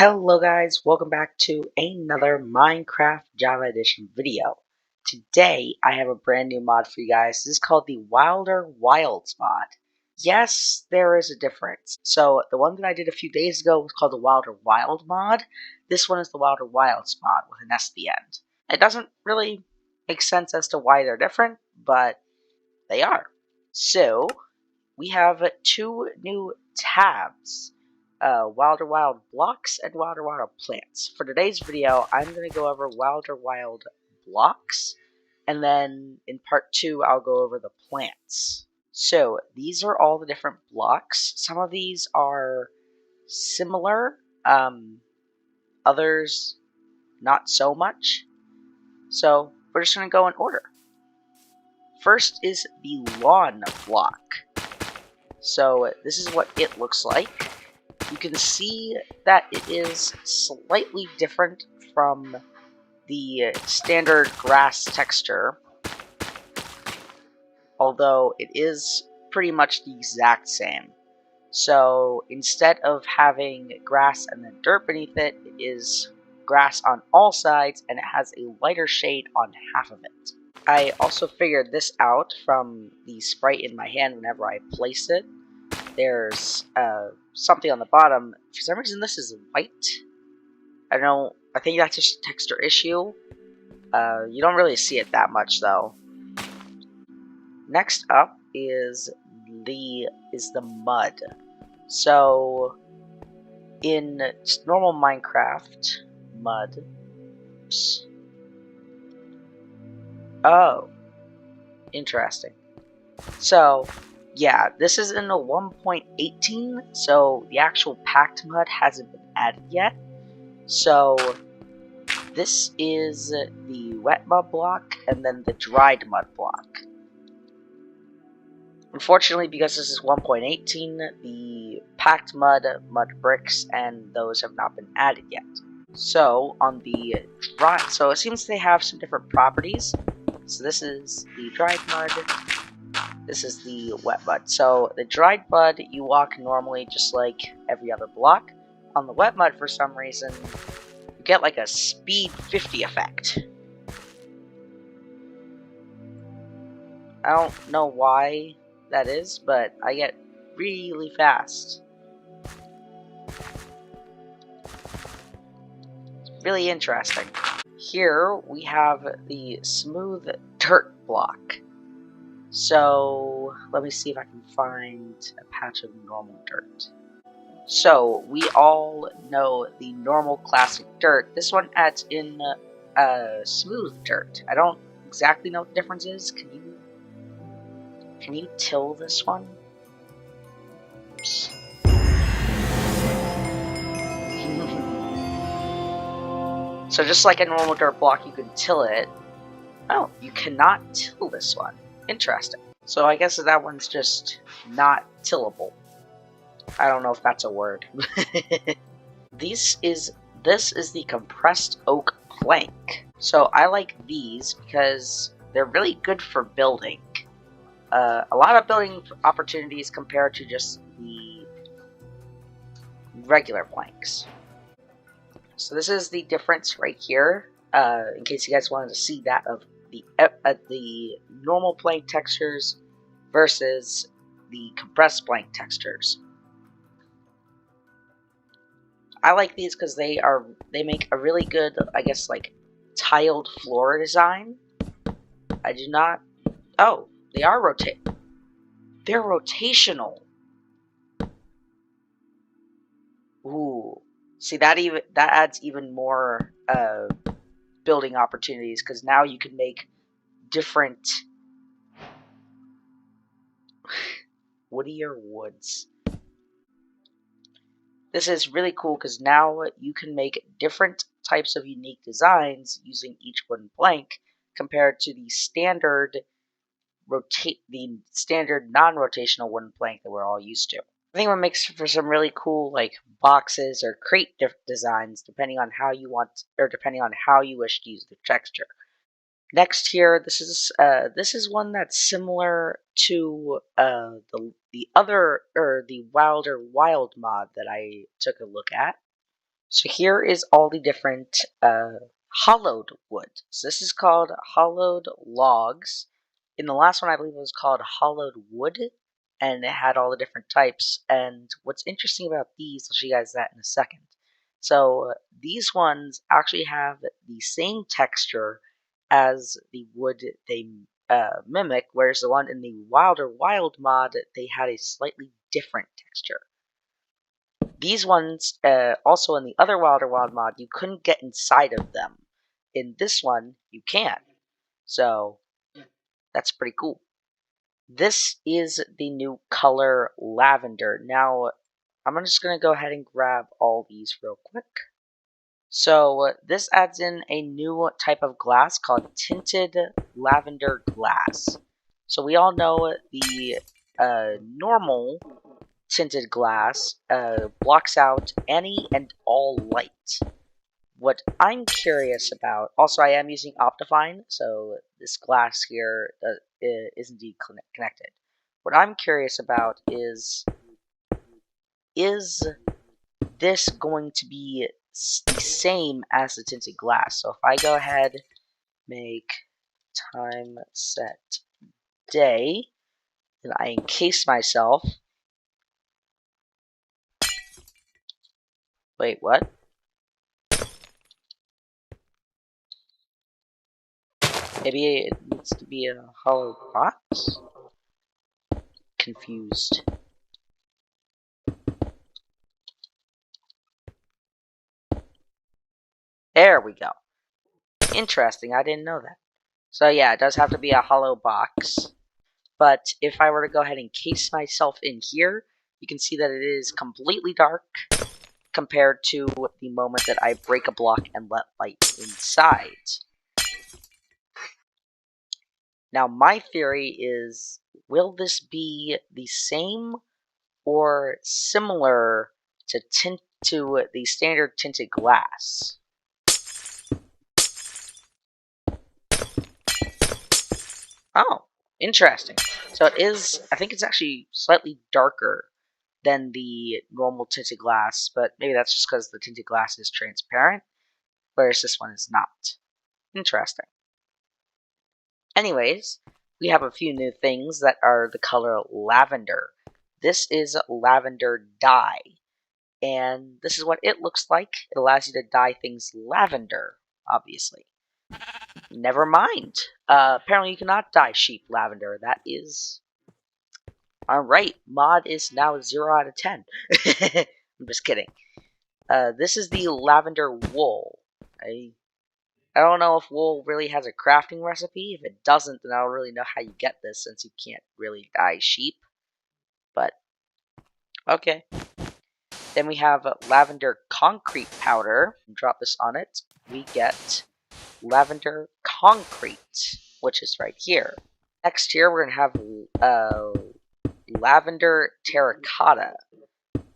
Hello guys, welcome back to another Minecraft Java Edition video. Today I have a brand new mod for you guys. This is called the Wilder Wilds mod. Yes, there is a difference. So the one that I did a few days ago was called the Wilder Wild mod. This one is the Wilder Wilds mod with an S at the end. It doesn't really make sense as to why they're different, but they are. So we have two new tabs. Wilder Wild Blocks and Wilder Wild Plants. For today's video, I'm going to go over Wilder Wild Blocks, and then in part 2, I'll go over the plants. So, these are all the different blocks. Some of these are similar, others not so much. So, we're just going to go in order. First is the lawn block. So, this is what it looks like. You can see that it is slightly different from the standard grass texture, although it is pretty much the exact same. So instead of having grass and then dirt beneath it, it is grass on all sides and it has a lighter shade on half of it. I also figured this out from the sprite in my hand whenever I place it. There's something on the bottom. For some reason this is white. I don't know, I think that's just a texture issue. You don't really see it that much though. Next up is the mud. So in normal Minecraft, mud. Oops. Oh, interesting. So yeah, this is in a 1.18, so the actual packed mud hasn't been added yet. So this is the wet mud block and then the dried mud block. Unfortunately, because this is 1.18, the packed mud, mud bricks, and those have not been added yet. So on the dry, so it seems they have some different properties. So this is the dried mud. This is the wet mud. So the dried mud, you walk normally just like every other block. On the wet mud, for some reason, you get like a speed 50 effect. I don't know why that is, but I get really fast. It's really interesting. Here we have the smooth dirt block. So let me see if I can find a patch of normal dirt. So we all know the normal classic dirt. This one adds in smooth dirt. I don't exactly know what the difference is. Can you till this one? Oops. So just like a normal dirt block, you can till it. Oh, you cannot till this one. Interesting. So I guess that one's just not tillable. I don't know if that's a word. This is the compressed oak plank. So I like these because they're really good for building. A lot of building opportunities compared to just the regular planks. So this is the difference right here. In case you guys wanted to see that of the normal plank textures versus the compressed plank textures. I like these because they make a really good, I guess, like tiled floor design. I do not. Oh, they are They're rotational. Ooh, see that adds even more building opportunities because now you can make different woodier woods. This is really cool because now you can make different types of unique designs using each wooden plank compared to the standard non-rotational wooden plank that we're all used to. I think what makes for some really cool like boxes or crate designs depending on how you want or depending on how you wish to use the texture. Next here, this is one that's similar to the other or the Wilder Wild mod that I took a look at. So here is all the different hollowed wood. So this is called hollowed logs. In the last one, I believe it was called hollowed wood, and it had all the different types. And what's interesting about these, I'll show you guys that in a second. So these ones actually have the same texture as the wood they mimic, whereas the one in the Wilder Wild mod, they had a slightly different texture. These ones, also in the other Wilder Wild mod, you couldn't get inside of them. In this one, you can. So that's pretty cool. This is the new color lavender. Now, I'm just going to go ahead and grab all these real quick. So this adds in a new type of glass called tinted lavender glass. So we all know the normal tinted glass blocks out any and all light. What I'm curious about, also I am using Optifine, so this glass here is indeed connected. What I'm curious about is this going to be the same as the tinted glass? So if I go ahead, make time set day, and I encase myself. Wait, what? Maybe it needs to be a hollow box? Confused. There we go. Interesting, I didn't know that. So yeah, it does have to be a hollow box. But if I were to go ahead and case myself in here, you can see that it is completely dark compared to the moment that I break a block and let light inside. Now my theory is, will this be the same or similar to the standard tinted glass? Oh, interesting. So it is, I think it's actually slightly darker than the normal tinted glass, but maybe that's just because the tinted glass is transparent, whereas this one is not. Interesting. Anyways, we have a few new things that are the color lavender. This is lavender dye, and this is what it looks like. It allows you to dye things lavender, obviously. Never mind. Apparently you cannot dye sheep lavender. That is... Alright, mod is now 0 out of 10. I'm just kidding. This is the lavender wool. I don't know if wool really has a crafting recipe. If it doesn't, then I don't really know how you get this, since you can't really dye sheep. But, okay. Then we have lavender concrete powder. Drop this on it. We get lavender concrete, which is right here. Next here, we're going to have lavender terracotta.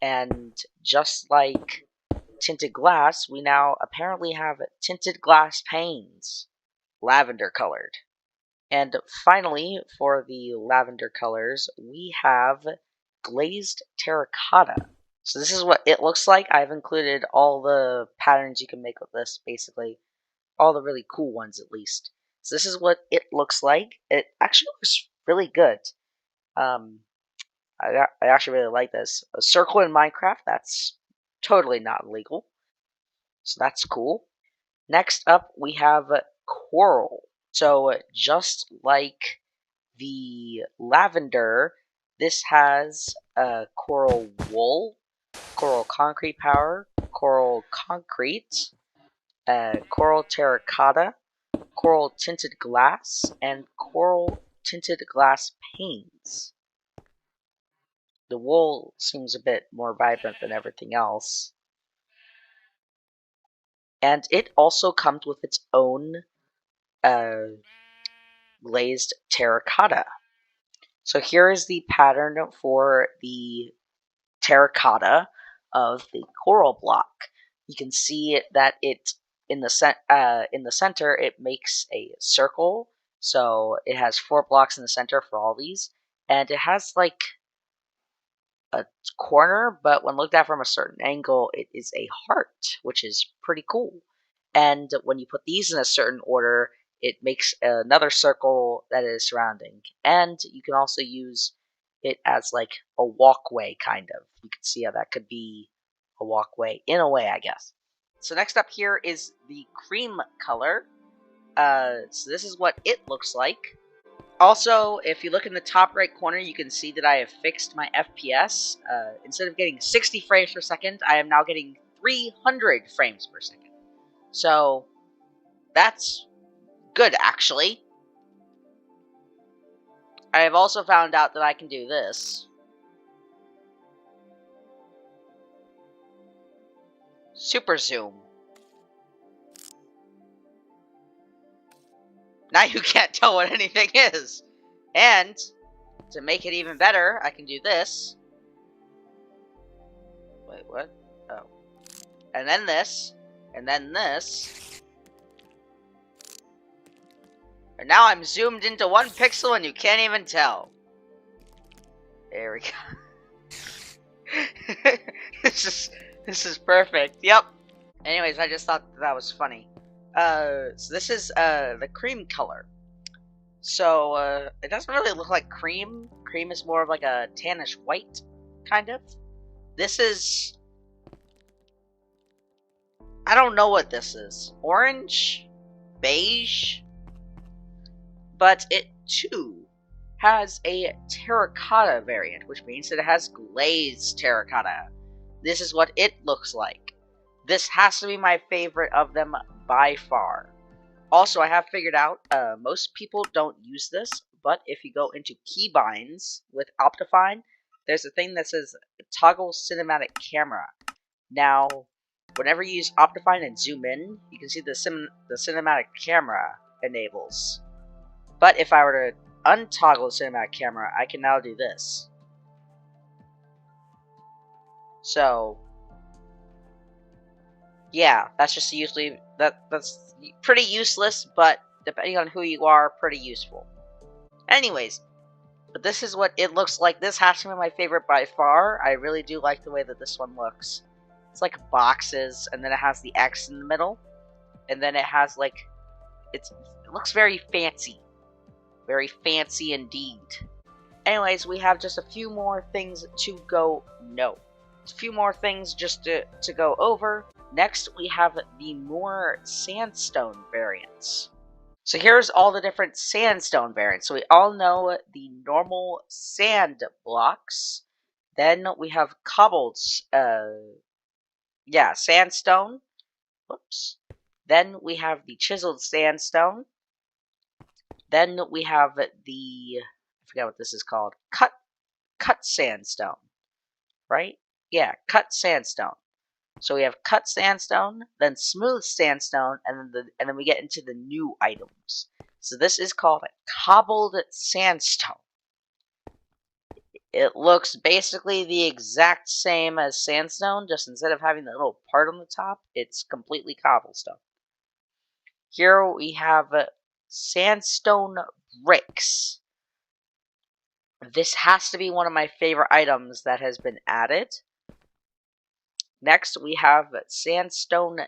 And just like tinted glass, we now apparently have tinted glass panes, lavender colored. And finally, for the lavender colors, we have glazed terracotta. So this is what it looks like. I've included all the patterns you can make with this, basically. All the really cool ones, at least. So this is what it looks like. It actually looks really good. I actually really like this. A circle in Minecraft, that's totally not illegal. So that's cool. Next up, we have coral. So just like the lavender, this has coral wool, coral concrete powder, coral concrete, coral terracotta, coral tinted glass, and coral tinted glass panes. The wool seems a bit more vibrant than everything else. And it also comes with its own glazed terracotta. So here is the pattern for the terracotta of the coral block. You can see that it in the center it makes a circle. So it has 4 blocks in the center for all these, and it has like a corner, but when looked at from a certain angle, it is a heart, which is pretty cool. And when you put these in a certain order, it makes another circle that is surrounding. And you can also use it as like a walkway, kind of. You can see how that could be a walkway, in a way, I guess. So next up here is the cream color. So this is what it looks like. Also, if you look in the top right corner, you can see that I have fixed my FPS. Instead of getting 60 frames per second, I am now getting 300 frames per second. So, that's good, actually. I have also found out that I can do this. Super zoom. Now you can't tell what anything is. And, to make it even better, I can do this. Wait, what? Oh. And then this. And then this. And now I'm zoomed into 1 pixel and you can't even tell. There we go. This is perfect. Yep. Anyways, I just thought that was funny. So this is the cream color. So it doesn't really look like cream. Cream is more of like a tannish white, kind of. This is, I don't know what this is. Orange? Beige? But it too has a terracotta variant, which means that it has glazed terracotta. This is what it looks like. This has to be my favorite of them by far. Also, I have figured out, most people don't use this, but if you go into keybinds with Optifine, there's a thing that says toggle cinematic camera. Now, whenever you use Optifine and zoom in, you can see the cinematic camera enables. But if I were to untoggle the cinematic camera, I can now do this. So, yeah, that's just usually, that's pretty useless, but depending on who you are, pretty useful. Anyways, but this is what it looks like. This has to be my favorite by far. I really do like the way that this one looks. It's like boxes, and then it has the X in the middle, and then it has like, it looks very fancy. Very fancy indeed. Anyways, we have just a few more things to go know. A few more things just to go over. Next, we have the more sandstone variants. So here's all the different sandstone variants. So we all know the normal sand blocks. Then we have cobbled, sandstone. Whoops. Then we have the chiseled sandstone. Then we have the, I forget what this is called, cut sandstone, right? Yeah, cut sandstone. So we have cut sandstone, then smooth sandstone, and then we get into the new items. So this is called cobbled sandstone. It looks basically the exact same as sandstone, just instead of having the little part on the top, it's completely cobblestone. Here we have sandstone bricks. This has to be one of my favorite items that has been added. Next, we have sandstone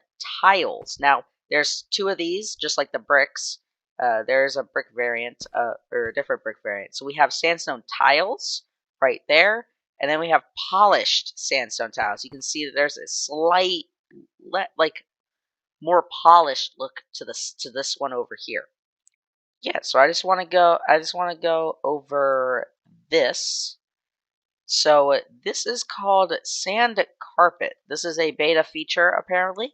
tiles. Now, there's 2 of these, just like the bricks. There's a brick variant, or a different brick variant. So we have sandstone tiles right there, and then we have polished sandstone tiles. You can see that there's a slight, more polished look to this one over here. Yeah, so I just want to go over this. So this is called Sand Carpet. This is a beta feature, apparently.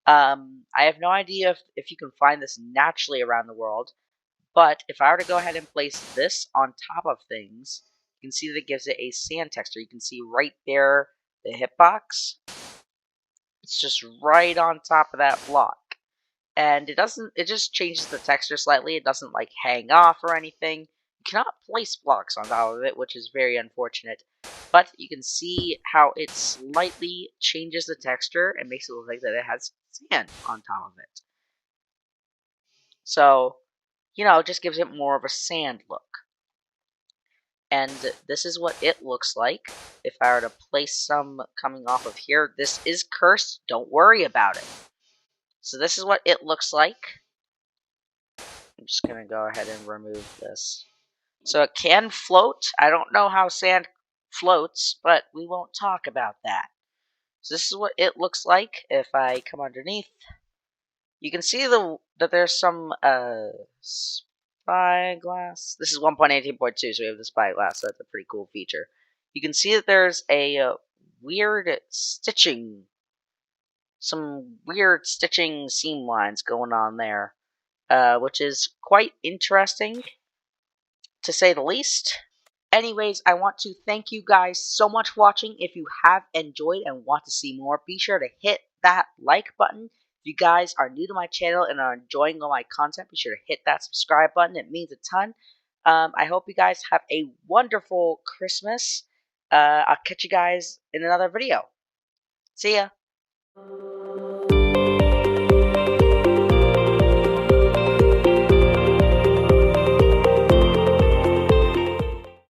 I have no idea if you can find this naturally around the world, but if I were to go ahead and place this on top of things, you can see that it gives it a sand texture. You can see right there the hitbox. It's just right on top of that block. And it just changes the texture slightly. It doesn't like hang off or anything. You cannot place blocks on top of it, which is very unfortunate. But you can see how it slightly changes the texture and makes it look like that it has sand on top of it. So, it just gives it more of a sand look. And this is what it looks like. If I were to place some coming off of here, this is cursed. Don't worry about it. So this is what it looks like. I'm just going to go ahead and remove this. So it can float. I don't know how sand floats, but we won't talk about that. So this is what it looks like if I come underneath. You can see that there's some spyglass. This is 1.18.2, so we have the spyglass. So that's a pretty cool feature. You can see that there's a weird stitching, some weird stitching seam lines going on there, which is quite interesting, to say the least. Anyways, I want to thank you guys so much for watching. If you have enjoyed and want to see more, be sure to hit that like button. If you guys are new to my channel and are enjoying all my content, be sure to hit that subscribe button. It means a ton. I hope you guys have a wonderful Christmas. I'll catch you guys in another video. See ya.